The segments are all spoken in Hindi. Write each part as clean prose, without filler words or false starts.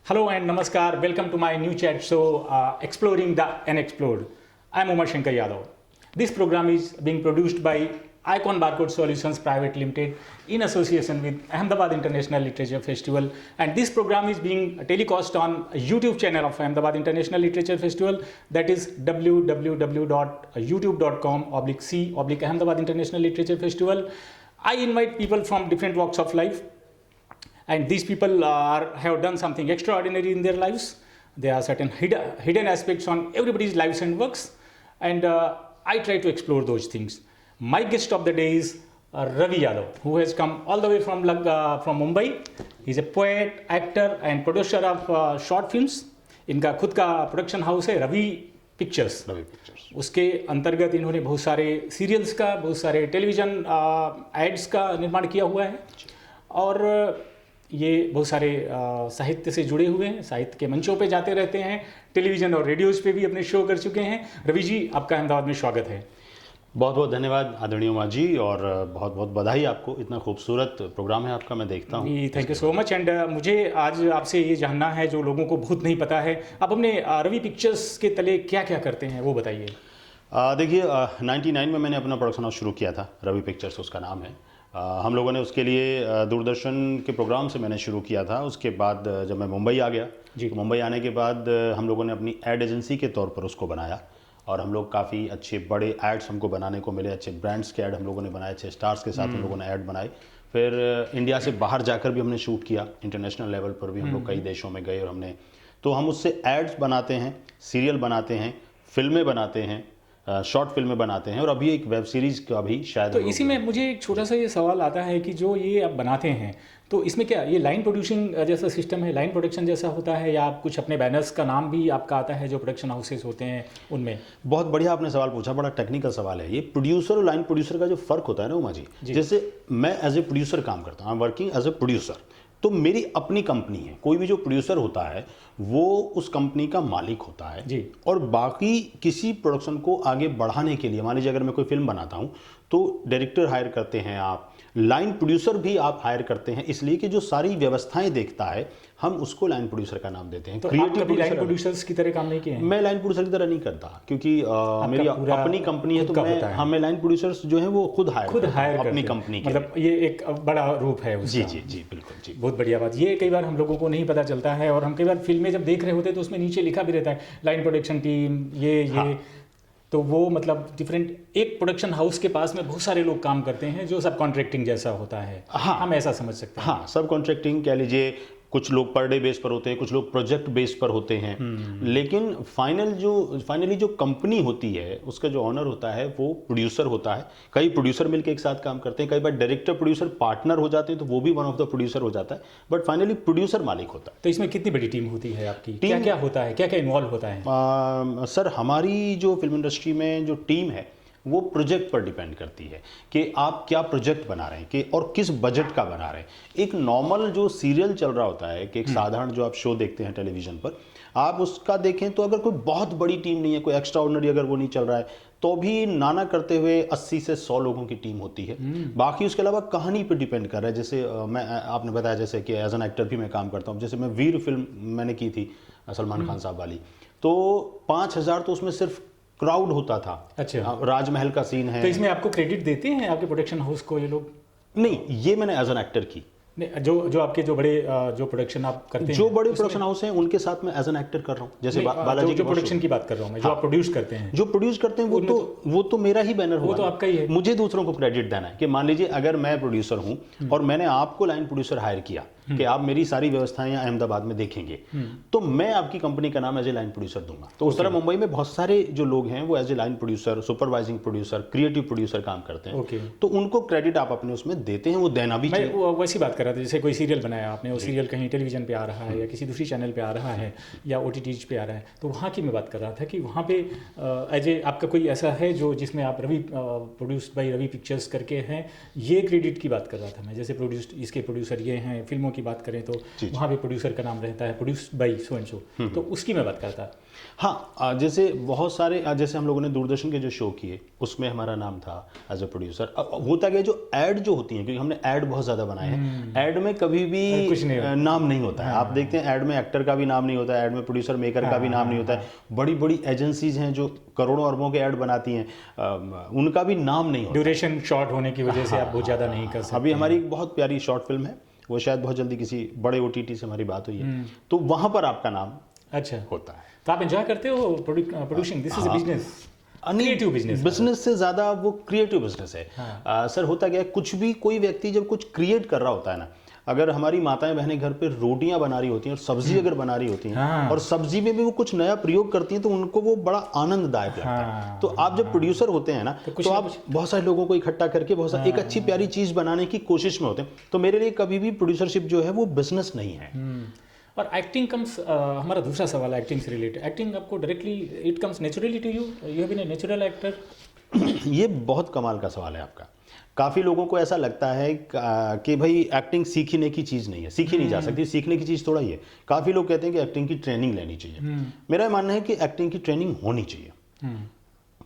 Hello and namaskar. Welcome to my new chat show, Exploring the Unexplored. I am Umar Shankar Yadav. This program is being produced by Icon Barcode Solutions Private Limited in association with Ahmedabad International Literature Festival, and this program is being telecast on YouTube channel of Ahmedabad International Literature Festival, that is www.youtube.com/C/Ahmedabad International Literature Festival. I invite people from different walks of life, and these people have done something extraordinary in their lives. There are certain hidden aspects on everybody's lives and works, and I try to explore those things. My guest of the day is Ravi Yadav, who has come all the way from Mumbai. He's a poet, actor and producer of short films. इनका खुद का प्रोडक्शन हाउस है रवि पिक्चर्स। उसके अंतर्गत इन्होंने बहुत सारे सीरियल्स का, बहुत सारे टेलीविज़न एड्स का निर्माण किया हुआ है, और ये बहुत सारे साहित्य से जुड़े हुए हैं, साहित्य के मंचों पे जाते रहते हैं, टेलीविज़न और रेडियोज़ पे भी अपने शो कर चुके हैं। रवि जी, आपका अहमदाबाद में स्वागत है। बहुत बहुत धन्यवाद आदरणीय उमा जी, और बहुत बहुत बधाई आपको। इतना खूबसूरत प्रोग्राम है आपका, मैं देखता हूँ। Thank you so much. And मुझे आज आपसे ये जानना है, जो लोगों को बहुत नहीं पता है, आप अपने रवि पिक्चर्स के तले क्या क्या करते हैं वो बताइए। देखिए, 99 में मैंने अपना प्रोडक्शन हाउस शुरू किया था, रवि पिक्चर्स उसका नाम है। हम लोगों ने उसके लिए दूरदर्शन के प्रोग्राम से मैंने शुरू किया था। उसके बाद जब मैं मुंबई आ गया जी, तो मुंबई आने के बाद हम लोगों ने अपनी एड एजेंसी के तौर पर उसको बनाया, और हम लोग काफ़ी अच्छे बड़े एड्स हमको बनाने को मिले, अच्छे ब्रांड्स के ऐड हम लोगों ने बनाए, अच्छे स्टार्स के साथ हम लोगों ने ऐड बनाए। फिर इंडिया से बाहर जाकर भी हमने शूट किया, इंटरनेशनल लेवल पर भी हम लोग कई देशों में गए, और हमने तो हम उससे एड्स बनाते हैं, सीरियल बनाते हैं, फिल्में बनाते हैं, शॉर्ट फिल्में बनाते हैं, और अभी एक वेब सीरीज़ का भी शायद। तो इसी में मुझे एक छोटा सा ये सवाल आता है कि जो ये आप बनाते हैं, तो इसमें क्या ये लाइन प्रोड्यूसिंग जैसा सिस्टम है, लाइन प्रोडक्शन जैसा होता है, या आप कुछ अपने बैनर्स का नाम भी आपका आता है जो प्रोडक्शन हाउसेस होते हैं उनमें? बहुत बढ़िया आपने सवाल पूछा, बड़ा टेक्निकल सवाल है ये। प्रोड्यूसर और लाइन प्रोड्यूसर का जो फ़र्क होता है ना उमा जी, जैसे मैं एज ए प्रोड्यूसर काम करता हूँ, I am working as a producer, तो मेरी अपनी कंपनी है। कोई भी जो प्रोड्यूसर होता है वो उस कंपनी का मालिक होता है जी, और बाकी किसी प्रोडक्शन को आगे बढ़ाने के लिए, मान लीजिए अगर मैं कोई फिल्म बनाता हूं तो डायरेक्टर हायर करते हैं आप, लाइन प्रोड्यूसर भी आप हायर करते हैं, इसलिए कि जो सारी व्यवस्थाएं देखता है हम उसको लाइन प्रोड्यूसर का नाम देते हैं। तो आप कभी लाइन प्रोड्यूसर्स की तरह काम नहीं किए हैं? मैं लाइन प्रोड्यूसर की तरह नहीं करता, क्योंकि मेरी अपनी कंपनी है, तो मैं लाइन प्रोड्यूसर्स जो है वो खुद हायर अपनी कंपनी के। मतलब ये एक बड़ा रूप है उसका। जी जी जी, बिल्कुल जी, बहुत बढ़िया बात। ये कई बार हम लोगों को नहीं पता चलता है, और हम कई बार फिल्में जब देख रहे होते हैं तो उसमें नीचे लिखा भी रहता है लाइन प्रोडक्शन टीम, ये तो वो मतलब डिफरेंट, एक प्रोडक्शन हाउस के पास में बहुत सारे लोग काम करते हैं, जो सब कॉन्ट्रैक्टिंग जैसा होता है। हाँ, हम ऐसा समझ सकते हैं। हाँ, सब कॉन्ट्रैक्टिंग कह लीजिए। कुछ लोग पर डे बेस पर होते हैं, कुछ लोग प्रोजेक्ट बेस पर होते हैं, लेकिन फाइनली जो कंपनी होती है उसका जो ऑनर होता है वो प्रोड्यूसर होता है। कई प्रोड्यूसर मिलकर एक साथ काम करते हैं, कई बार डायरेक्टर प्रोड्यूसर पार्टनर हो जाते हैं, तो वो भी वन ऑफ द प्रोड्यूसर हो जाता है, बट फाइनली प्रोड्यूसर मालिक होता है। तो इसमें कितनी बड़ी टीम होती है आपकी? क्या क्या होता है, क्या क्या इन्वॉल्व होता है? सर, हमारी जो फिल्म इंडस्ट्री में जो टीम है वो प्रोजेक्ट पर डिपेंड करती है कि आप क्या प्रोजेक्ट बना रहे हैं, कि और किस बजट का बना रहे हैं। एक नॉर्मल जो सीरियल चल रहा होता है, कि एक साधारण जो आप शो देखते हैं टेलीविज़न पर, आप उसका देखें तो अगर कोई बहुत बड़ी टीम नहीं है, कोई एक्स्ट्रा ऑर्डिनरी अगर वो नहीं चल रहा है, तो भी नाना करते हुए 80 से 100 लोगों की टीम होती है। बाकी उसके अलावा कहानी पर डिपेंड कर रहा है। जैसे आपने बताया जैसे कि एज एन एक्टर भी मैं काम करता हूँ। जैसे मैं वीर फिल्म मैंने की थी सलमान खान साहब वाली, तो 5000 तो उसमें सिर्फ क्राउड होता था। अच्छा, राजमहल का सीन है। तो इसमें आपको क्रेडिट देते हैं आपके प्रोडक्शन हाउस को ये लोग? नहीं, ये मैंने एज एन एक्टर की। जो आपके जो बड़े जो प्रोडक्शन आप करते हैं, जो बड़े प्रोडक्शन हाउस हैं उनके साथ मैं एज एन एक्टर कर रहा हूँ। जैसे बालाजी जो प्रोडक्शन की बात कर रहा हूँ मैं, जो आप प्रोड्यूस करते हैं, जो प्रोड्यूस करते हैं वो तो मेरा ही बैनर होगा, वो तो आपका ही है। मुझे दूसरों को क्रेडिट देना है कि मान लीजिए अगर मैं प्रोड्यूसर हूँ और मैंने आपको लाइन प्रोड्यूसर हायर किया कि आप मेरी सारी व्यवस्थाएं अहमदाबाद में देखेंगे, तो मैं आपकी कंपनी का नाम एज ए लाइन प्रोड्यूसर दूंगा। तो उस तरह मुंबई में बहुत सारे जो लोग हैं वो as a line producer, supervising producer, creative producer काम करते हैं। तो उनको क्रेडिट आप अपने उसमें देते हैं, वो देना भी चाहिए। मैं वैसी बात कर रहा था, जैसे कोई सीरियल बनाया आपने, वो सीरियल कहीं टेलीविजन पे आ रहा है या किसी दूसरी चैनल पे आ रहा है या OTT पे आ रहा है, तो वहाँ की मैं बात कर रहा था कि वहाँ पे एज ए आपका कोई ऐसा है जो जिसमें आप Ravi produced by Ravi Pictures करके हैं, ये क्रेडिट की बात कर रहा था मैं। जैसे प्रोड्यूस्ड, इसके प्रोड्यूसर ये हैं, फिल्मों की बात करें तो वहाँ भी प्रोड्यूसर का नाम रहता है, produce by so and so, तो उसकी मैं बात करता। हाँ, जैसे बहुत सारे, जैसे हम लोगों ने दूरदर्शन के जो शो किए उसमें हमारा नाम था एज ए प्रोड्यूसर। होता गया जो ऐड जो होती हैं, क्योंकि हमने ऐड बहुत ज़्यादा बनाए हैं, ऐड में कभी भी कुछ नहीं होता। नाम नहीं होता है। आप देखते हैं ऐड में एक्टर का भी नाम नहीं होता है, ऐड में प्रोड्यूसर मेकर का भी नाम नहीं होता है। बड़ी बड़ी एजेंसीज हैं जो करोड़ों अरबों के ऐड बनाती हैं, उनका भी नाम नहीं होता। ड्यूरेशन शॉर्ट होने की वजह से आप बहुत ज़्यादा नहीं कर सकते। अभी हमारी एक बहुत प्यारी शॉर्ट फिल्म है, वो शायद बहुत जल्दी किसी बड़े OTT से हमारी बात हुई है, तो वहाँ पर आपका नाम अच्छा होता है। तो आप एंजॉय करते हो producing? This is a business, creative business. Business से ज़्यादा वो क्रिएटिव बिजनेस है। सर होता क्या है, कुछ भी कोई व्यक्ति जब कुछ क्रिएट कर रहा होता है ना, अगर हमारी माताएं बहनें घर पे रोटियां बना रही होती हैं और सब्जी अगर बना रही होती हैं और सब्जी में भी वो कुछ नया प्रयोग करती हैं, तो उनको वो बड़ा आनंददायक लगता है। तो आप जब प्रोड्यूसर होते हैं ना, तो आप बहुत सारे लोगों को इकट्ठा करके बहुत सारी एक अच्छी प्यारी चीज़ बनाने की कोशिश में होते हैं। तो मेरे लिए कभी भी प्रोड्यूसरशिप जो है वो बिजनेस नहीं है। और एक्टिंग कम्स, हमारा दूसरा सवाल है एक्टिंग से रिलेटेड। एक्टिंग आपको directly it comes naturally to you, you have been a natural actor? ये बहुत कमाल का सवाल है आपका। काफ़ी लोगों को ऐसा लगता है कि भाई एक्टिंग सीखने की चीज़ नहीं है, सीखी नहीं जा सकती, सीखने की चीज़ थोड़ा ही है। काफ़ी लोग कहते हैं कि एक्टिंग की ट्रेनिंग लेनी चाहिए। मेरा मानना है कि एक्टिंग की ट्रेनिंग होनी चाहिए।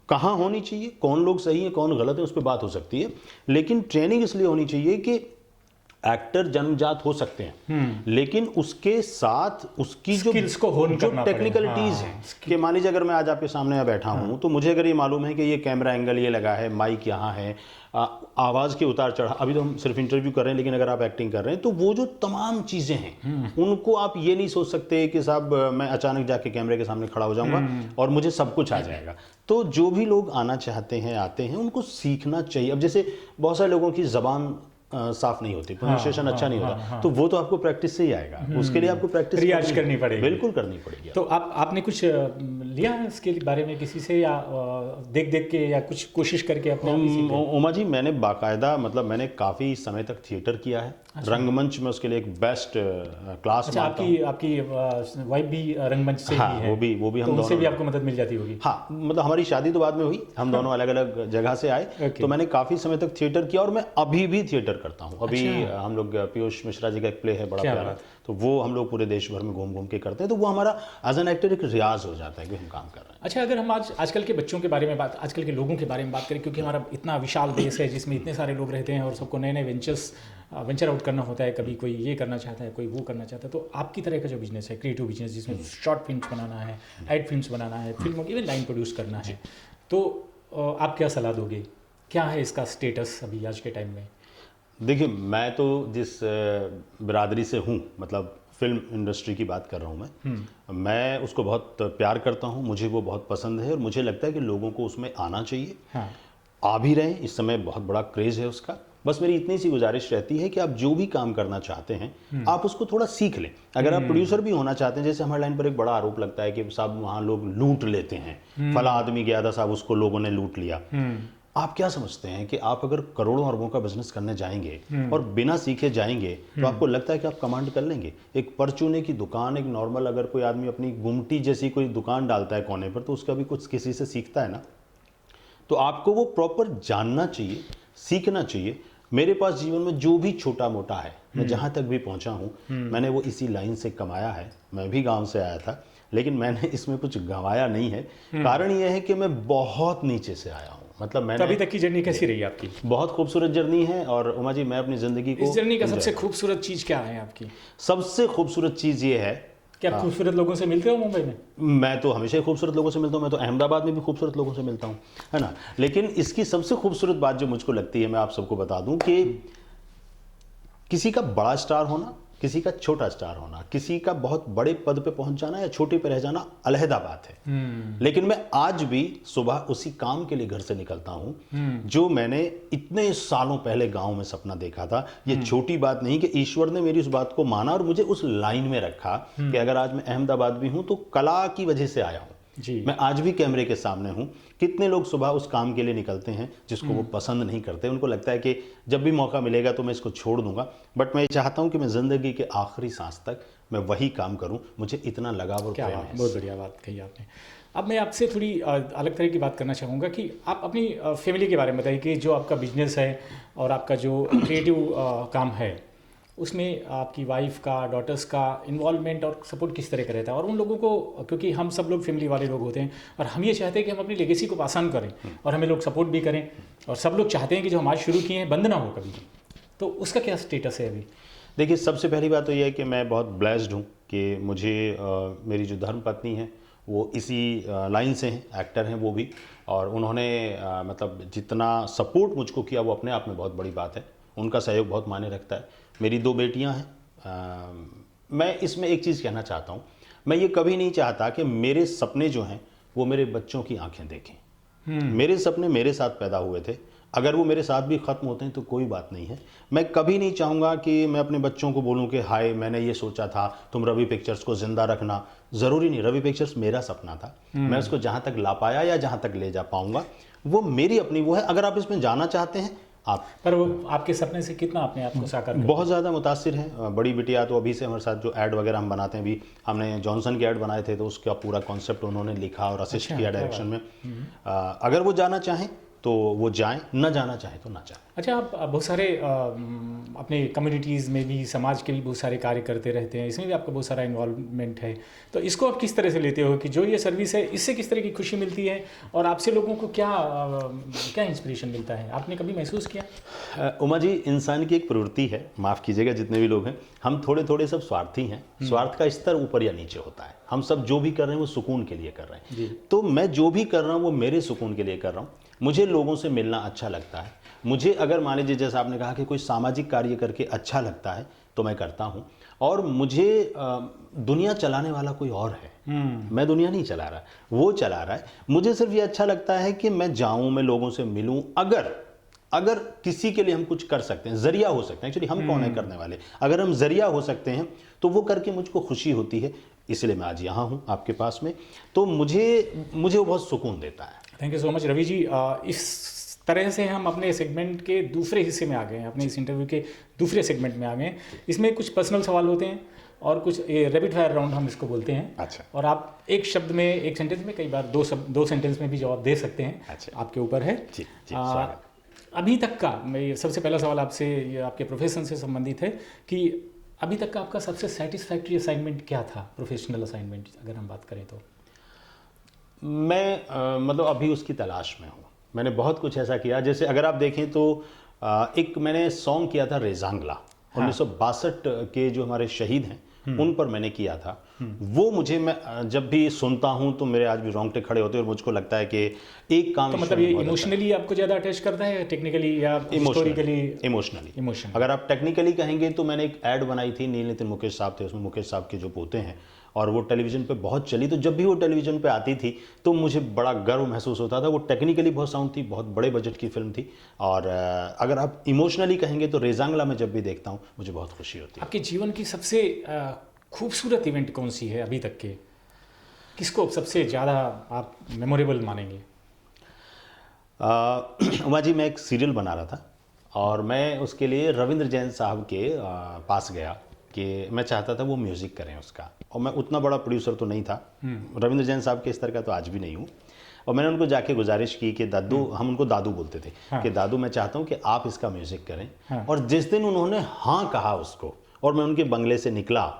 कहाँ होनी चाहिए, कौन लोग सही है कौन गलत है, उस पर बात हो सकती है, लेकिन ट्रेनिंग इसलिए होनी चाहिए कि एक्टर जन्मजात हो सकते हैं, लेकिन उसके साथ उसकी जो स्किल्स को होन करना टेक्निकलिटीज हैं कि मान लीजिए अगर मैं आज आपके सामने बैठा हूं, तो मुझे अगर ये मालूम है कि ये कैमरा एंगल ये लगा है, माइक यहाँ है, आवाज़ के उतार चढ़ा, अभी तो हम सिर्फ इंटरव्यू कर रहे हैं, लेकिन अगर आप एक्टिंग कर रहे हैं तो वो जो तमाम चीज़ें हैं उनको आप ये नहीं सोच सकते कि साहब मैं अचानक जाके कैमरे के सामने खड़ा हो जाऊंगा और मुझे सब कुछ आ जाएगा। तो जो भी लोग आना चाहते हैं, आते हैं, उनको सीखना चाहिए। अब जैसे बहुत सारे लोगों की ज़बान साफ नहीं होती, प्रोनाउंसिएशन अच्छा नहीं होता, तो वो तो आपको प्रैक्टिस से ही आएगा। उसके लिए आपको प्रैक्टिस रियाज करनी पड़ेगी, बिल्कुल करनी पड़ेगी। तो आपने कुछ लिया है इसके बारे में किसी से, या देख देख के, या कुछ कोशिश करके अपने? उमा जी, मैंने बाकायदा, मतलब मैंने काफ़ी समय तक थिएटर किया है। रंगमंच में उसके लिए एक बेस्ट क्लास। अच्छा, आपकी वाइफ भी रंगमंच से ही है? वो भी हम दोनों, उनसे भी आपको मदद मिल जाती होगी? हाँ, मतलब हमारी शादी तो बाद में हुई, हम दोनों अलग अलग जगह से आए। तो मैंने काफ़ी समय तक थिएटर किया और मैं अभी भी थिएटर करता हूँ। अभी हम लोग पीयूष मिश्रा जी का एक प्ले है बड़ा प्यारा, तो वो हम लोग पूरे देश भर में घूम घूम के करते हैं। तो वो हमारा एज एन एक्टर एक रियाज हो जाता है कि हम काम कर रहे हैं। अच्छा, अगर हम आजकल के बच्चों के बारे में बात, आजकल के लोगों के बारे में बात करें, क्योंकि हमारा इतना विशाल देश है जिसमें इतने सारे लोग रहते हैं और सबको नए नए वेंचर आउट करना होता है, कभी कोई ये करना चाहता है, कोई वो करना चाहता है। तो आपकी तरह का जो बिजनेस है, क्रिएटिव बिजनेस, जिसमें शॉर्ट फिल्म्स बनाना है, एड फिल्म्स बनाना है, फिल्मों की इवन लाइन प्रोड्यूस करना है, तो आप क्या सलाह दोगे? क्या है इसका स्टेटस अभी आज के टाइम में? देखिए, मैं तो जिस बिरादरी से हूँ, मतलब फिल्म इंडस्ट्री की बात कर रहा हूँ मैं उसको बहुत प्यार करता हूँ, मुझे वो बहुत पसंद है और मुझे लगता है कि लोगों को उसमें आना चाहिए। हाँ। आ भी रहे हैं, इस समय बहुत बड़ा क्रेज़ है उसका। बस मेरी इतनी सी गुजारिश रहती है कि आप जो भी काम करना चाहते हैं आप उसको थोड़ा सीख लें। अगर आप प्रोड्यूसर भी होना चाहते हैं, जैसे हमारे लाइन पर एक बड़ा आरोप लगता है कि साहब वहाँ लोग लूट लेते हैं, फला आदमी गया था साहब, उसको लोगों ने लूट लिया। आप क्या समझते हैं कि आप अगर करोड़ों अरबों का बिजनेस करने जाएंगे और बिना सीखे जाएंगे तो आपको लगता है कि आप कमांड कर लेंगे? एक परचूने की दुकान, एक नॉर्मल अगर कोई आदमी अपनी गुमटी जैसी कोई दुकान डालता है कोने पर, तो उसका भी कुछ किसी से सीखता है ना। तो आपको वो प्रॉपर जानना चाहिए, सीखना चाहिए। मेरे पास जीवन में जो भी छोटा मोटा है, मैं जहाँ तक भी पहुँचा हूँ, मैंने वो इसी लाइन से कमाया है। मैं भी गाँव से आया था, लेकिन मैंने इसमें कुछ गंवाया नहीं है। कारण ये है कि मैं बहुत नीचे से आया हूँ। मतलब मैंने, अभी तक की जर्नी कैसी रही आपकी? बहुत खूबसूरत जर्नी है। और उमा जी, मैं अपनी ज़िंदगी को, इस जर्नी का सबसे खूबसूरत चीज़ क्या है आपकी? सबसे खूबसूरत चीज़ ये है कि आप खूबसूरत लोगों से मिलते हो मुंबई में? मैं तो हमेशा ही खूबसूरत लोगों से मिलता हूँ। मैं तो अहमदाबाद में भी खूबसूरत लोगों से मिलता हूँ, है ना। लेकिन इसकी सबसे खूबसूरत बात जो मुझको लगती है, मैं आप सबको बता दूं कि किसी का बड़ा स्टार होना, किसी का छोटा स्टार होना, किसी का बहुत बड़े पद पे पहुंच जाना या छोटे पे रह जाना अलहदा बात है। लेकिन मैं आज भी सुबह उसी काम के लिए घर से निकलता हूं जो मैंने इतने सालों पहले गांव में सपना देखा था। ये छोटी बात नहीं कि ईश्वर ने मेरी उस बात को माना और मुझे उस लाइन में रखा कि अगर आज मैं अहमदाबाद भी हूं तो कला की वजह से आया हूं। मैं आज भी कैमरे के सामने हूं। कितने लोग सुबह उस काम के लिए निकलते हैं जिसको वो पसंद नहीं करते, उनको लगता है कि जब भी मौका मिलेगा तो मैं इसको छोड़ दूंगा। बट मैं ये चाहता हूं कि मैं ज़िंदगी के आखिरी सांस तक मैं वही काम करूं। मुझे इतना लगाव और प्रेम है। बहुत बढ़िया बात कही आपने। अब मैं आपसे थोड़ी अलग तरह की बात करना चाहूँगा कि आप अपनी फैमिली के बारे में बताइए कि जो आपका बिजनेस है और आपका जो क्रिएटिव काम है, उसमें आपकी वाइफ का, डॉटर्स का इन्वॉल्वमेंट और सपोर्ट किस तरह का रहता है? और उन लोगों को, क्योंकि हम सब लोग फैमिली वाले लोग होते हैं और हम ये चाहते हैं कि हम अपनी लेगेसी को पास ऑन करें और हमें लोग सपोर्ट भी करें, और सब लोग चाहते हैं कि जो हम आज शुरू किए हैं बंद ना हो कभी, तो उसका क्या स्टेटस है अभी? देखिए, सबसे पहली बात तो यह है कि मैं बहुत ब्लेस्ड हूँ कि मुझे मेरी जो धर्म पत्नी है वो इसी लाइन से हैं, एक्टर हैं वो भी, और उन्होंने मतलब जितना सपोर्ट मुझको किया वो अपने आप में बहुत बड़ी बात है। उनका सहयोग बहुत मायने रखता है। मेरी 2 बेटियां हैं। मैं इसमें एक चीज़ कहना चाहता हूँ, मैं ये कभी नहीं चाहता कि मेरे सपने जो हैं वो मेरे बच्चों की आंखें देखें। मेरे सपने मेरे साथ पैदा हुए थे, अगर वो मेरे साथ भी ख़त्म होते हैं तो कोई बात नहीं है। मैं कभी नहीं चाहूँगा कि मैं अपने बच्चों को बोलूँ कि हाय मैंने ये सोचा था, तुम रवि पिक्चर्स को ज़िंदा रखना। ज़रूरी नहीं, रवि पिक्चर्स मेरा सपना था, मैं उसको जहाँ तक ला पाया या जहाँ तक ले जा पाऊँगा वो मेरी अपनी वो है। अगर आप इसमें जाना चाहते हैं आप, पर वो आपके सपने से कितना अपने आप को साकार कर? बहुत ज़्यादा मुतासिर हैं। बड़ी बिटिया तो अभी से हमारे साथ जो ऐड वगैरह हम बनाते हैं, अभी हमने जॉनसन के ऐड बनाए थे तो उसका पूरा कॉन्सेप्ट उन्होंने लिखा और असिस्ट किया डायरेक्शन में। अगर वो जाना चाहें तो वो जाएं, न जाना चाहें तो ना जाएं। अच्छा, आप बहुत सारे अपने कम्युनिटीज़ में भी, समाज के भी बहुत सारे कार्य करते रहते हैं, इसमें भी आपका बहुत सारा इन्वॉल्वमेंट है, तो इसको आप किस तरह से लेते हो कि जो ये सर्विस है इससे किस तरह की खुशी मिलती है और आपसे लोगों को क्या क्या इंस्पिरेशन मिलता है? आपने कभी महसूस किया? उमा जी, इंसान की एक प्रवृत्ति है, माफ़ कीजिएगा जितने भी लोग हैं, हम थोड़े थोड़े सब स्वार्थी हैं। स्वार्थ का स्तर ऊपर या नीचे होता है। हम सब जो भी कर रहे हैं वो सुकून के लिए कर रहे हैं। तो मैं जो भी कर रहा हूँ वो मेरे सुकून के लिए कर रहा हूँ। मुझे लोगों से मिलना अच्छा लगता है। मुझे अगर मान लीजिए जैसा आपने कहा कि कोई सामाजिक कार्य करके अच्छा लगता है तो मैं करता हूँ। और मुझे दुनिया चलाने वाला कोई और है, मैं दुनिया नहीं चला रहा, वो चला रहा है। मुझे सिर्फ ये अच्छा लगता है कि मैं जाऊँ, मैं लोगों से मिलूँ। अगर किसी के लिए हम कुछ कर सकते हैं, जरिया हो सकते हैं, एक्चुअली हम कौन है करने वाले, अगर हम जरिया हो सकते हैं तो वो करके मुझको खुशी होती है। इसलिए मैं आज यहाँ हूँ आपके पास में, तो मुझे वो बहुत सुकून देता है। Thank you so much Ravi ji. इस तरह से हम अपने सेगमेंट के दूसरे हिस्से में आ गए हैं, अपने इस इंटरव्यू के दूसरे सेगमेंट में आ गए हैं। इसमें कुछ पर्सनल सवाल होते हैं और कुछ रैपिड फायर राउंड हम इसको बोलते हैं। अच्छा। और आप एक शब्द में, एक सेंटेंस में, कई बार दो सेंटेंस में भी जवाब दे सकते हैं। अच्छा। आपके ऊपर है। जी, स्वागत। अभी तक का, मैं सबसे पहला सवाल आपसे ये आपके प्रोफेशन से संबंधित है कि अभी तक का आपका सबसे सेटिस्फैक्ट्री असाइनमेंट क्या था, प्रोफेशनल असाइनमेंट अगर हम बात करें तो? मैं मतलब अभी उसकी तलाश में हूँ। मैंने बहुत कुछ ऐसा किया, जैसे अगर आप देखें तो एक मैंने सॉन्ग किया था रेजांगला। 1962 के जो हमारे शहीद हैं उन पर मैंने किया था। वो मुझे, मैं जब भी सुनता हूँ तो मेरे आज भी रोंगटे खड़े होते हैं और मुझको लगता है कि एक काम, तो मतलब ये इमोशनली आपको ज़्यादा अटैच करता है, टेक्निकली या हिस्टोरिकली? इमोशनली। अगर आप टेक्निकली कहेंगे तो मैंने एक ऐड बनाई थी, नील नितिन मुकेश साहब थे उसमें, मुकेश साहब के जो पोते हैं, और वो टेलीविज़न पे बहुत चली। तो जब भी वो टेलीविज़न पे आती थी तो मुझे बड़ा गर्व महसूस होता था। वो टेक्निकली बहुत साउंड थी, बहुत बड़े बजट की फिल्म थी। और अगर आप इमोशनली कहेंगे तो रेजांगला में जब भी देखता हूँ मुझे बहुत खुशी होती है। आपके जीवन की सबसे खूबसूरत इवेंट कौन सी है अभी तक के? किसको सबसे ज़्यादा आप मेमोरेबल मानेंगे? उमा जी, मैं एक सीरियल बना रहा था और मैं उसके लिए रविंद्र जैन साहब के पास गया कि मैं चाहता था वो म्यूज़िक करें उसका। और मैं उतना बड़ा प्रोड्यूसर तो नहीं था, रविंद्र जैन साहब के स्तर का तो आज भी नहीं हूँ। और मैंने उनको जाके गुजारिश की कि दादू, हम उनको दादू बोलते थे, कि दादू मैं चाहता हूँ कि आप इसका म्यूज़िक करें। और जिस दिन उन्होंने हाँ कहा उसको और मैं उनके बंगले से निकला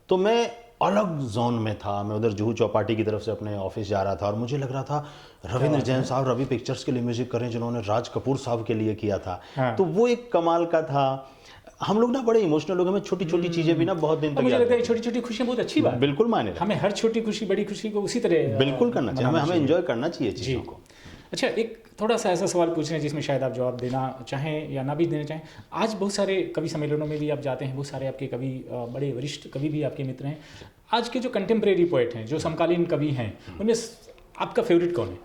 तो मैं अलग जोन में था। मैं उधर जुहू चौपाटी की तरफ से अपने ऑफिस जा रहा था और मुझे लग रहा था रविंद्र जैन साहब रवि पिक्चर्स के लिए म्यूज़िक करें जिन्होंने राज कपूर साहब के लिए किया था। तो वो एक कमाल का था। हम लोग ना बड़े इमोशनल लोग, हमें छोटी छोटी चीज़ें भी ना बहुत दिन तक मुझे लगता है छोटी छोटी खुशियाँ बहुत अच्छी बात है। बिल्कुल मायने, हमें हर छोटी खुशी, बड़ी खुशी को उसी तरह बिल्कुल करना चाहिए, हमें एंजॉय करना चाहिए चीज़ों को। अच्छा, एक थोड़ा सा ऐसा सवाल पूछ रहे हैं जिसमें शायद आप जवाब देना चाहें या ना भी देना चाहें। आज बहुत सारे कवि सम्मेलनों में भी आप जाते हैं, बहुत सारे आपके कवि, बड़े वरिष्ठ कवि भी आपके मित्र हैं। आज के जो कंटेम्प्रेरी पोएट हैं, जो समकालीन कवि हैं, उनमें आपका फेवरेट कौन है?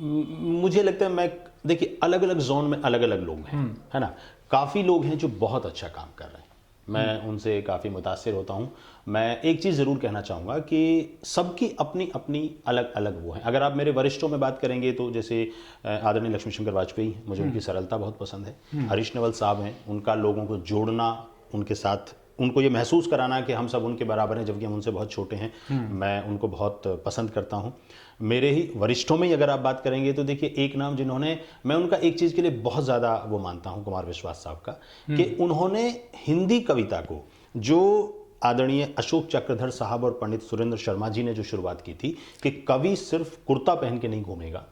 मुझे लगता है, मैं देखिए अलग अलग जोन में अलग अलग लोग हैं, है ना। काफ़ी लोग हैं जो बहुत अच्छा काम कर रहे हैं, मैं उनसे काफ़ी मुतासिर होता हूँ। मैं एक चीज़ ज़रूर कहना चाहूँगा कि सबकी अपनी अपनी अलग अलग वो है। अगर आप मेरे वरिष्ठों में बात करेंगे तो जैसे आदरणीय लक्ष्मी शंकर वाजपेयी हैं, मुझे उनकी सरलता बहुत पसंद है। हरीश नेवल साहब हैं, उनका लोगों को जोड़ना, उनके साथ उनको ये महसूस कराना कि हम सब उनके बराबर हैं जबकि हम उनसे बहुत छोटे हैं, मैं उनको बहुत पसंद करता हूँ। मेरे ही वरिष्ठों में ही अगर आप बात करेंगे तो देखिए एक नाम जिन्होंने, मैं उनका एक चीज़ के लिए बहुत ज़्यादा वो मानता हूँ, कुमार विश्वास साहब का, कि उन्होंने हिंदी कविता को, जो आदरणीय अशोक चक्रधर साहब और पंडित सुरेंद्र शर्मा जी ने जो शुरुआत की थी कि कवि सिर्फ कुर्ता पहन के नहीं घूमेगा,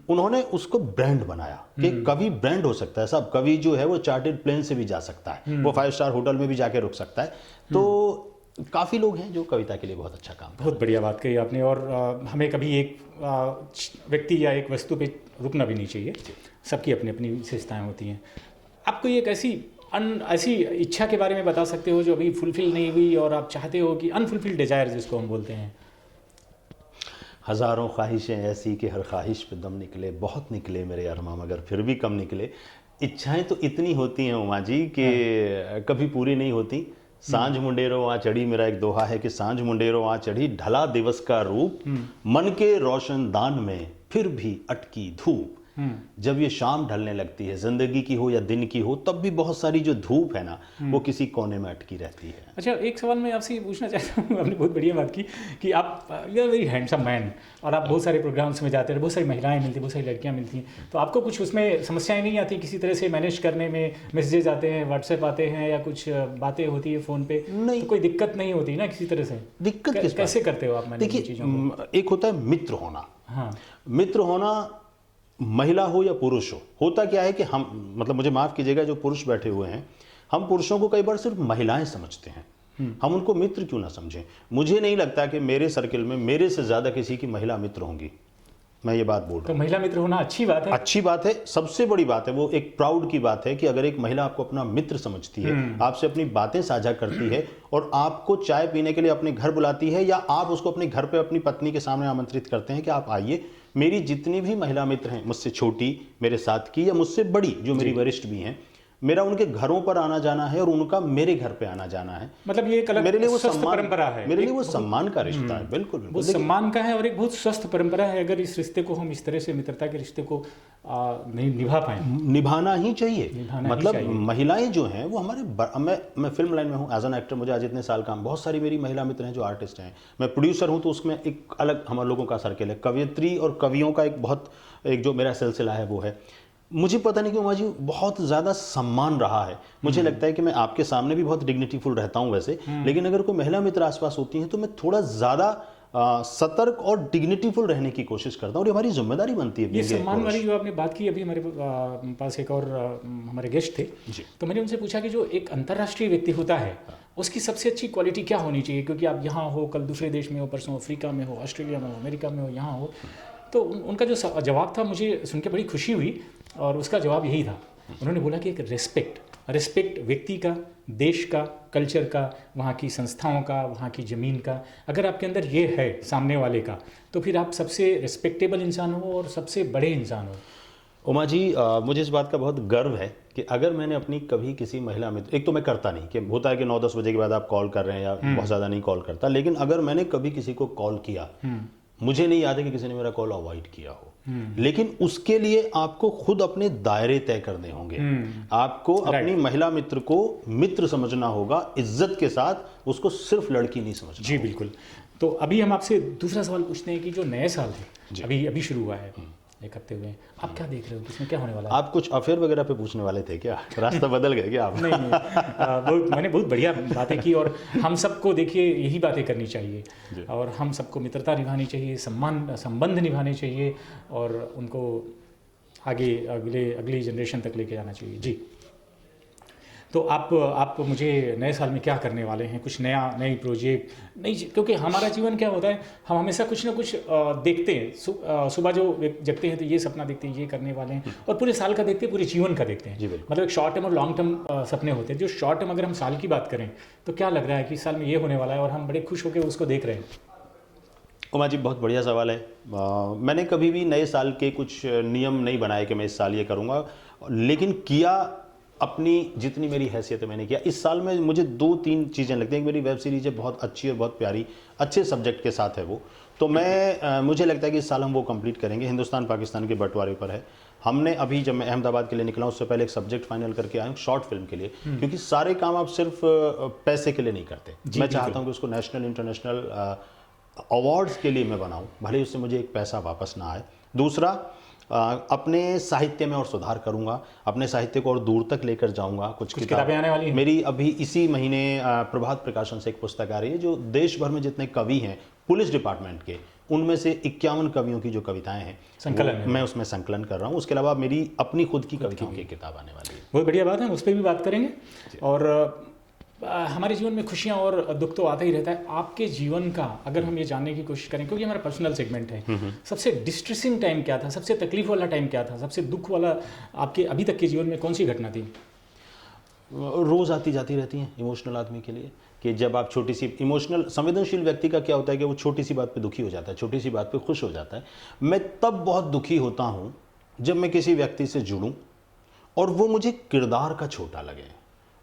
उन्होंने उसको ब्रांड बनाया कि कवि ब्रांड हो सकता है साहब। कवि जो है वो चार्टर्ड प्लेन से भी जा सकता है, वो 5 स्टार होटल में भी जाके रुक सकता है। तो काफ़ी लोग हैं जो कविता के लिए बहुत अच्छा काम करते हैं। बहुत बढ़िया बात कही आपने। और हमें कभी एक व्यक्ति या एक वस्तु पे रुकना भी नहीं चाहिए, सबकी अपनी अपनी विशेषताएं होती हैं। आपको एक ऐसी इच्छा के बारे में बता सकते हो जो अभी फुलफिल नहीं हुई और आप चाहते हो कि अनफुलफिल्ड डिजायर जिसको हम बोलते हैं? हज़ारों ख्वाहिशें ऐसी कि हर ख्वाहिश पे दम निकले, बहुत निकले मेरे अरमा मगर फिर भी कम निकले। इच्छाएं तो इतनी होती हैं उमा जी कि कभी पूरी नहीं होती। सांझ मुंडेरो वहाँ चढ़ी, मेरा एक दोहा है कि सांझ मुंडेरो वहाँ चढ़ी, ढला दिवस का रूप, मन के रोशन दान में फिर भी अटकी धूप। जब ये शाम ढलने लगती है, जिंदगी की हो या दिन की हो, तब भी बहुत सारी जो धूप है ना वो किसी कोने में अटकी रहती है। अच्छा, एक सवाल मैं आपसे ये पूछना चाहता हूँ, आपने बहुत बढ़िया बात की कि आप you are very handsome man और आप बहुत सारे प्रोग्राम्स में जाते हैं, बहुत सारी महिलाएं मिलती हैं, बहुत सारी लड़कियां मिलती हैं, तो आपको कुछ उसमें समस्याएं नहीं आती किसी तरह से मैनेज करने में? मैसेजेस आते हैं, व्हाट्सएप आते हैं या कुछ बातें होती है फ़ोन पे, नहीं, तो कोई दिक्कत नहीं होती ना किसी तरह से? दिक्कत कैसे करते हो आप मैनेज देखिए, चीज़ों को? एक होता है मित्र होना। हाँ, मित्र होना, महिला हो या पुरुष हो, होता क्या है कि हम, मतलब मुझे माफ़ कीजिएगा जो पुरुष बैठे हुए हैं, हम पुरुषों को कई बार सिर्फ महिलाएं समझते हैं, हम उनको मित्र क्यों ना समझें। मुझे नहीं लगता कि मेरे सर्किल में मेरे से ज़्यादा किसी की महिला मित्र होंगी, मैं ये बात बोल रहा हूँ। तो महिला मित्र होना अच्छी बात है, अच्छी बात है, सबसे बड़ी बात है, वो एक प्राउड की बात है कि अगर एक महिला आपको अपना मित्र समझती है, आपसे अपनी बातें साझा करती है और आपको चाय पीने के लिए अपने घर बुलाती है, या आप उसको अपने घर पे अपनी पत्नी के सामने आमंत्रित करते हैं कि आप आइए। मेरी जितनी भी महिला मित्र हैं, मुझसे छोटी, मेरे साथ की, या मुझसे बड़ी जो मेरी वरिष्ठ भी हैं, मेरा उनके घरों पर आना जाना है और उनका मेरे घर पे आना जाना है। मतलब ये एक अलग मेरे लिए वो स्वस्थ सम्मान, परंपरा है, मेरे लिए वो सम्मान का रिश्ता है। बिल्कुल बहुत सम्मान का है और एक बहुत स्वस्थ परंपरा है। अगर इस रिश्ते को हम इस तरह से, मित्रता के रिश्ते को नहीं निभा पाए, निभाना ही चाहिए। निभाना मतलब ही चाहिए। महिलाएं जो हैं वो हमारे, मैं फिल्म लाइन में हूँ एज एन एक्टर, मुझे आज इतने साल काम, बहुत सारी मेरी महिला मित्र हैं जो आर्टिस्ट हैं। मैं प्रोड्यूसर हूँ तो उसमें एक अलग हमारे लोगों का सर्किल है। कवियत्री और कवियों का एक जो मेरा सिलसिला है वो है। मुझे पता नहीं क्यों माँ जी बहुत ज़्यादा सम्मान रहा है। मुझे लगता है कि मैं आपके सामने भी बहुत डिग्निटीफुल रहता हूँ वैसे, लेकिन अगर कोई महिला मित्र आसपास होती हैं तो मैं थोड़ा ज़्यादा सतर्क और डिग्निटीफुल रहने की कोशिश करता हूँ और ये हमारी जिम्मेदारी बनती है। ये सम्मान वाली जो आपने बात की, अभी हमारे पास एक और हमारे गेस्ट थे, तो मैंने उनसे पूछा कि जो एक अंतर्राष्ट्रीय व्यक्ति होता है उसकी सबसे अच्छी क्वालिटी क्या होनी चाहिए, क्योंकि आप यहाँ हो, कल दूसरे देश में हो, परसों अफ्रीका में हो, ऑस्ट्रेलिया में हो, अमेरिका में हो, यहाँ हो, तो उनका जो जवाब था मुझे सुन के बड़ी खुशी हुई और उसका जवाब यही था। उन्होंने बोला कि एक रिस्पेक्ट व्यक्ति का, देश का, कल्चर का, वहाँ की संस्थाओं का, वहाँ की ज़मीन का, अगर आपके अंदर ये है सामने वाले का, तो फिर आप सबसे रिस्पेक्टेबल इंसान हो और सबसे बड़े इंसान हो। उमा जी, मुझे इस बात का बहुत गर्व है कि अगर मैंने अपनी कभी किसी महिला मित्र, एक तो मैं करता नहीं, कि होता है कि 9-10 बजे के बाद आप कॉल कर रहे हैं या बहुत ज़्यादा नहीं कॉल करता, लेकिन अगर मैंने कभी किसी को कॉल किया, मुझे नहीं याद है कि किसी ने मेरा कॉल अवॉइड किया हो। लेकिन उसके लिए आपको खुद अपने दायरे तय करने होंगे। आपको अपनी महिला मित्र को मित्र समझना होगा, इज्जत के साथ, उसको सिर्फ लड़की नहीं समझना। जी बिल्कुल। तो अभी हम आपसे दूसरा सवाल पूछते हैं कि जो नए साल है, अभी शुरू हुआ है, एक हफ्ते हुए, आप क्या देख रहे हो, किसमें क्या होने वाला है? आप कुछ अफेयर वगैरह पे पूछने वाले थे क्या? रास्ता बदल गए क्या आप? नहीं, मैंने बहुत बढ़िया बातें की और हम सबको देखिए यही बातें करनी चाहिए और हम सबको मित्रता निभानी चाहिए, संबंध निभाने चाहिए और उनको आगे अगली जनरेशन तक लेके जाना चाहिए। जी, तो आप मुझे नए साल में क्या करने वाले हैं? कुछ नई प्रोजेक्ट, क्योंकि हमारा जीवन क्या होता है, हम हमेशा कुछ ना कुछ देखते हैं। सुबह जो जगते हैं तो ये सपना देखते हैं, ये करने वाले हैं, और पूरे साल का देखते हैं, पूरे जीवन का देखते हैं। मतलब एक शॉर्ट टर्म और लॉन्ग टर्म सपने होते हैं। जो शॉर्ट टर्म अगर हम साल की बात करें तो क्या लग रहा है कि इस साल में ये होने वाला है और हम बड़े खुश होकर उसको देख रहे हैं? उमा जी, बहुत बढ़िया सवाल है। मैंने कभी भी नए साल के कुछ नियम नहीं बनाए कि मैं इस साल ये करूँगा, लेकिन किया अपनी जितनी मेरी हैसियत है मैंने किया। इस साल में मुझे 2-3 चीज़ें लगती हैं। मेरी वेब सीरीज़ है, बहुत अच्छी और बहुत प्यारी, अच्छे सब्जेक्ट के साथ है वो, तो मुझे लगता है कि इस साल हम वो कंप्लीट करेंगे। हिंदुस्तान पाकिस्तान के बंटवारे पर है। हमने अभी जब मैं अहमदाबाद के लिए निकला उससे पहले एक सब्जेक्ट फाइनल करके आया हूँ शॉर्ट फिल्म के लिए, क्योंकि सारे काम आप सिर्फ पैसे के लिए नहीं करते। मैं चाहता हूँ कि उसको नेशनल इंटरनेशनल अवार्ड्स के लिए मैं बनाऊँ, भले ही उससे मुझे एक पैसा वापस ना आए। दूसरा, अपने साहित्य में और सुधार करूंगा, अपने साहित्य को और दूर तक लेकर जाऊंगा। कुछ किताबें आने वाली हैं। मेरी अभी इसी महीने प्रभात प्रकाशन से एक पुस्तक आ रही है जो देश भर में जितने कवि हैं पुलिस डिपार्टमेंट के, उनमें से 51 कवियों की जो कविताएं हैं संकलन मैं उसमें संकलन कर रहा हूँ। उसके अलावा मेरी अपनी खुद की कविताओं की किताब आने वाली है। बहुत बढ़िया बात है, उस पर भी बात करेंगे। और हमारे जीवन में खुशियाँ और दुख तो आता ही रहता है। आपके जीवन का अगर हम ये जानने की कोशिश करें, क्योंकि हमारा पर्सनल सेगमेंट है, सबसे डिस्ट्रेसिंग टाइम क्या था, सबसे तकलीफ वाला टाइम क्या था, सबसे दुख वाला आपके अभी तक के जीवन में कौन सी घटना थी? रोज़ आती जाती रहती हैं इमोशनल आदमी के लिए, कि जब आप छोटी सी इमोशनल संवेदनशील व्यक्ति का क्या होता है कि वो छोटी सी बात पे दुखी हो जाता है, छोटी सी बात पे खुश हो जाता है। मैं तब बहुत दुखी होता हूँ जब मैं किसी व्यक्ति से जुड़ूं और वो मुझे किरदार का छोटा लगे,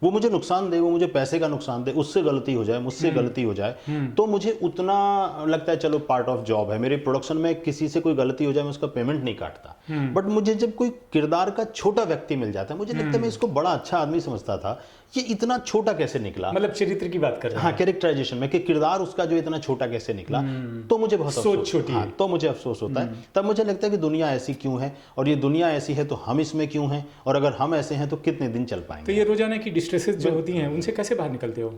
वो मुझे नुकसान दे, वो मुझे पैसे का नुकसान दे, उससे गलती हो जाए, मुझसे गलती हो जाए, तो मुझे उतना लगता है चलो पार्ट ऑफ जॉब है। मेरे प्रोडक्शन में किसी से कोई गलती हो जाए मैं उसका पेमेंट नहीं काटता, बट मुझे जब कोई किरदार का छोटा व्यक्ति मिल जाता है, मुझे लगता है मैं इसको बड़ा अच्छा आदमी समझता था, ये इतना छोटा कैसे निकला। मतलब चरित्र की बात कर रहे हैं। हाँ, कैरेक्टराइजेशन में कि किरदार उसका जो इतना छोटा कैसे निकला, तो मुझे बहुत सोच छोटी है। तो मुझे अफसोस होता है। तब मुझे लगता है कि दुनिया ऐसी क्यों है, और ये दुनिया ऐसी है तो हम इसमें क्यों हैं, और अगर हम ऐसे हैं तो कितने दिन चल पाएंगे। तो ये रोजाना की डिस्ट्रेसेस जो होती हैं उनसे कैसे बाहर निकलते हो?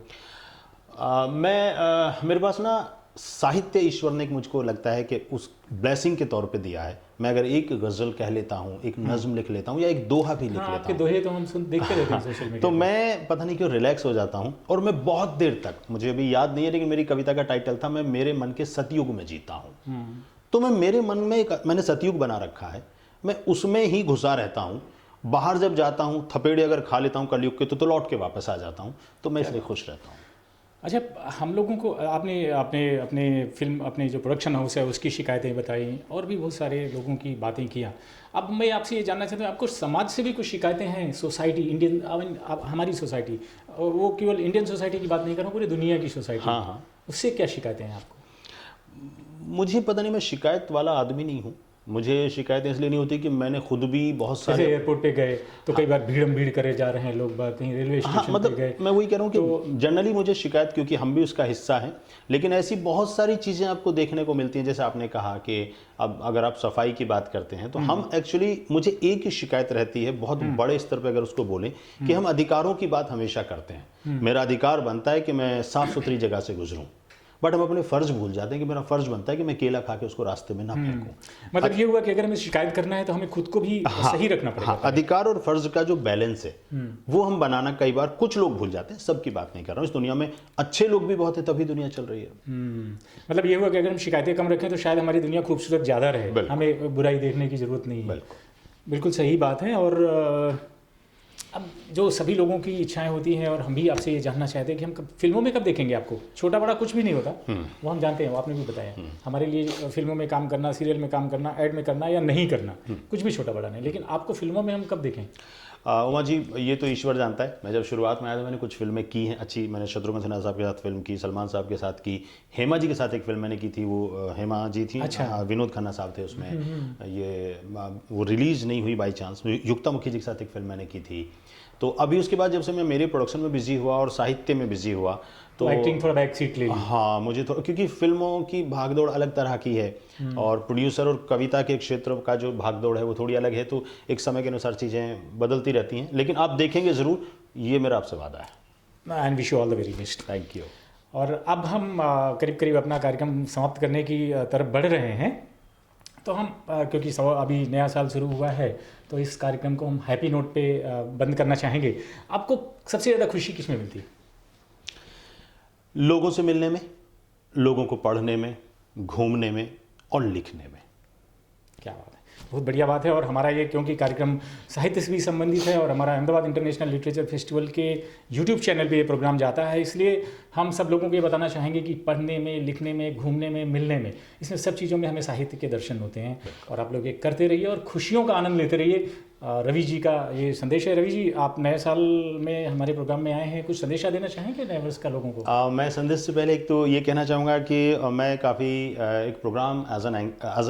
मेरे पास ना साहित्य ईश्वर ने मुझको लगता है कि उस ब्लेसिंग के तौर पे दिया है। मैं अगर एक गज़ल कह लेता हूँ, एक नज्म लिख लेता हूँ, या एक दोहा भी लिख लेता हूँ, आपके दोहे तो हम देखते रहते हैं सोशल मीडिया तो मैं पता नहीं क्यों रिलैक्स हो जाता हूँ। और मैं बहुत देर तक, मुझे अभी याद नहीं है लेकिन मेरी कविता का टाइटल था मैं मेरे मन के सतयुग में जीता हूँ। तो मैं मेरे मन में मैंने सतयुग बना रखा है, मैं उसमें ही घुसा रहता हूँ। बाहर जब जाता हूँ, थपेड़े अगर खा लेता हूँ कलयुग के, तो लौट के वापस आ जाता हूँ। तो मैं इसलिए खुश रहता हूँ। अच्छा, हम लोगों को आपने अपने फिल्म, अपने जो प्रोडक्शन हाउस है उसकी शिकायतें बताई और भी बहुत सारे लोगों की बातें किया। अब मैं आपसे ये जानना चाहता हूँ, आपको समाज से भी कुछ शिकायतें हैं? सोसाइटी, इंडियन, हमारी सोसाइटी, वो केवल इंडियन सोसाइटी की बात नहीं कर रहा हूँ, पूरी दुनिया की सोसाइटी। हाँ, उससे क्या शिकायतें हैं आपको? मुझे पता नहीं, मैं शिकायत वाला आदमी नहीं हूँ। मुझे शिकायतें इसलिए नहीं होती कि मैंने खुद भी बहुत सारे एयरपोर्ट पे गए तो कई बार भीड़ करे जा रहे हैं लोग, कहीं रेलवे स्टेशन पे गए। मैं वही कह रहा हूँ कि जनरली मुझे शिकायत, क्योंकि हम भी उसका हिस्सा हैं, लेकिन ऐसी बहुत सारी चीज़ें आपको देखने को मिलती हैं। जैसे आपने कहा कि अब अगर आप सफाई की बात करते हैं तो हम एक्चुअली, मुझे एक ही शिकायत रहती है बहुत बड़े स्तर पर अगर उसको बोलें, कि हम अधिकारों की बात हमेशा करते हैं। मेरा अधिकार बनता है कि मैं साफ सुथरी जगह से गुजरूँ, बट हम अपने फर्ज भूल जाते हैं कि मेरा फर्ज बनता है कि मैं केला खा के उसको रास्ते में ना फेंकूं। मतलब ये हुआ कि अगर हमें शिकायत करना है तो हमें खुद को भी सही रखना पड़ेगा। अधिकार और फर्ज का जो बैलेंस है वो हम बनाना कई बार कुछ लोग भूल जाते हैं, सबकी बात नहीं कर रहा हूँ। इस दुनिया में अच्छे लोग भी बहुत है, तभी दुनिया चल रही है। मतलब ये हुआ कि अगर हम शिकायतें कम रखें तो शायद हमारी दुनिया खूबसूरत ज़्यादा रहे, हमें बुराई देखने की जरूरत नहीं है। बिल्कुल सही बात है। और अब जो सभी लोगों की इच्छाएं होती हैं, और हम भी आपसे ये जानना चाहते हैं कि हम फिल्मों में कब देखेंगे आपको? छोटा बड़ा कुछ भी नहीं होता, वो हम जानते हैं, वो आपने भी बताया। हमारे लिए फिल्मों में काम करना, सीरियल में काम करना, ऐड में करना या नहीं करना, कुछ भी छोटा बड़ा नहीं, लेकिन आपको फिल्मों में हम कब देखें? उमा जी, ये तो ईश्वर जानता है। मैं जब शुरुआत में आया था मैंने कुछ फिल्में की हैं अच्छी। मैंने शत्रुघ्न सिन्हा साहब के साथ फिल्म की, सलमान साहब के साथ की, हेमा जी के साथ एक फिल्म मैंने की थी, वो हेमा जी थी। अच्छा। विनोद खन्ना साहब थे उसमें। ये वो रिलीज़ नहीं हुई बाई चांस। युक्ता मुखी जी के साथ एक फिल्म मैंने की थी। तो अभी उसके बाद जब से मैं मेरे प्रोडक्शन में बिजी हुआ और साहित्य में बिजी हुआ, तो एक्टिंग थोड़ा बैक सीट ले ली। हाँ, मुझे थोड़ा, क्योंकि फिल्मों की भागदौड़ अलग तरह की है और प्रोड्यूसर और कविता के क्षेत्र का जो भागदौड़ है वो थोड़ी अलग है। तो एक समय के अनुसार चीज़ें बदलती रहती हैं, लेकिन आप देखेंगे ज़रूर, ये मेरा आपसे वादा है। And wish you all the very best. Thank you. और अब हम करीब करीब अपना कार्यक्रम समाप्त करने की तरफ बढ़ रहे हैं। तो हम क्योंकि अभी नया साल शुरू हुआ है, तो इस कार्यक्रम को हम हैप्पी नोट पे बंद करना चाहेंगे। आपको सबसे ज़्यादा खुशी किस में मिलती है? लोगों से मिलने में, लोगों को पढ़ने में, घूमने में और लिखने में। क्या बात है, बहुत बढ़िया बात है। और हमारा ये, क्योंकि कार्यक्रम साहित्य से भी संबंधित है और हमारा अहमदाबाद इंटरनेशनल लिटरेचर फेस्टिवल के यूट्यूब चैनल पे ये प्रोग्राम जाता है, इसलिए हम सब लोगों को ये बताना चाहेंगे कि पढ़ने में, लिखने में, घूमने में, मिलने में, इसमें सब चीज़ों में हमें साहित्य के दर्शन होते हैं। और आप लोग ये करते रहिए और खुशियों का आनंद लेते रहिए। रवि जी का ये संदेश है। रवि जी, आप नए साल में हमारे प्रोग्राम में आए हैं, कुछ संदेशा देना चाहेंगे नए वर्ष का लोगों को? मैं संदेश से पहले एक तो ये कहना चाहूँगा कि मैं काफ़ी एक प्रोग्राम एज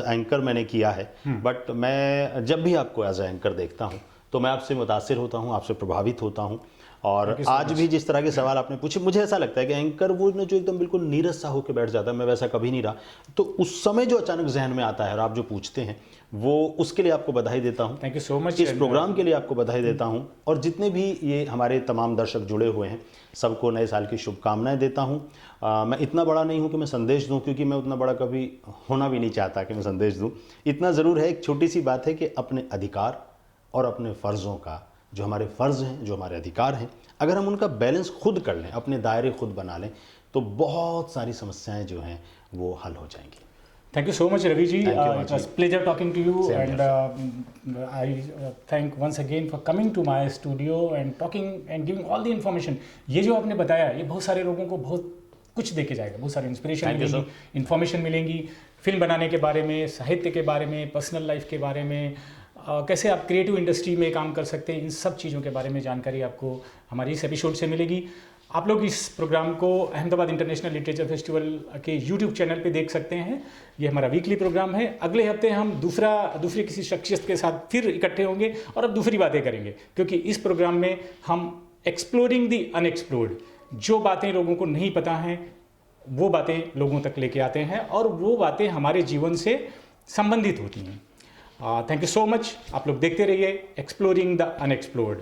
एंकर मैंने किया है, बट मैं जब भी आपको एज एंकर देखता हूँ तो मैं आपसे मुतासिर होता हूँ, आपसे प्रभावित होता हूँ। और आज भी जिस तरह के सवाल आपने पूछे, मुझे ऐसा लगता है कि एंकर वो जो एकदम बिल्कुल नीरस सा होकर बैठ जाता है, मैं वैसा कभी नहीं रहा। तो उस समय जो अचानक जहन में आता है और आप जो पूछते हैं, वो उसके लिए आपको बधाई देता हूँ। Thank you so much. इस प्रोग्राम के लिए आपको बधाई देता हूँ, और जितने भी ये हमारे तमाम दर्शक जुड़े हुए हैं, सबको नए साल की शुभकामनाएं देता हूँ। मैं इतना बड़ा नहीं हूँ कि मैं संदेश दूँ, क्योंकि मैं उतना बड़ा कभी होना भी नहीं चाहता कि मैं संदेश दूँ। इतना ज़रूर है, एक छोटी सी बात है कि अपने अधिकार और अपने फ़र्ज़ों का, जो हमारे फ़र्ज़ हैं, जो हमारे अधिकार हैं, अगर हम उनका बैलेंस खुद कर लें, अपने दायरे खुद बना लें, तो बहुत सारी समस्याएं जो हैं वो हल हो जाएंगी। Thank you so much, Ravi ji. Thank you, It was pleasure talking to you, Same and I thank once again for coming to my studio and talking and giving all the information. ये जो आपने बताया, ये बहुत सारे लोगों को बहुत कुछ दे के जाएगा, बहुत सारी इंस्पिरेशन मिलेंगी, इन्फॉर्मेशन मिलेंगी, फिल्म बनाने के बारे में, साहित्य के बारे में, पर्सनल लाइफ के बारे में, कैसे आप क्रिएटिव इंडस्ट्री में काम कर सकते हैं, इन सब चीज़ों के बारे में जानकारी आपको हमारी इस एपिसोड से मिलेगी। आप लोग इस प्रोग्राम को अहमदाबाद इंटरनेशनल लिटरेचर फेस्टिवल के यूट्यूब चैनल पे देख सकते हैं। ये हमारा वीकली प्रोग्राम है। अगले हफ्ते हम दूसरी किसी शख्सियत के साथ फिर इकट्ठे होंगे और अब दूसरी बातें करेंगे, क्योंकि इस प्रोग्राम में हम एक्सप्लोरिंग द अनएक्सप्लोर्ड, जो बातें लोगों को नहीं पता हैं वो बातें लोगों तक लेके आते हैं, और वो बातें हमारे जीवन से संबंधित होती हैं। Thank you so much. आप लोग देखते रहिए एक्सप्लोरिंग द अनएक्सप्लोर्ड।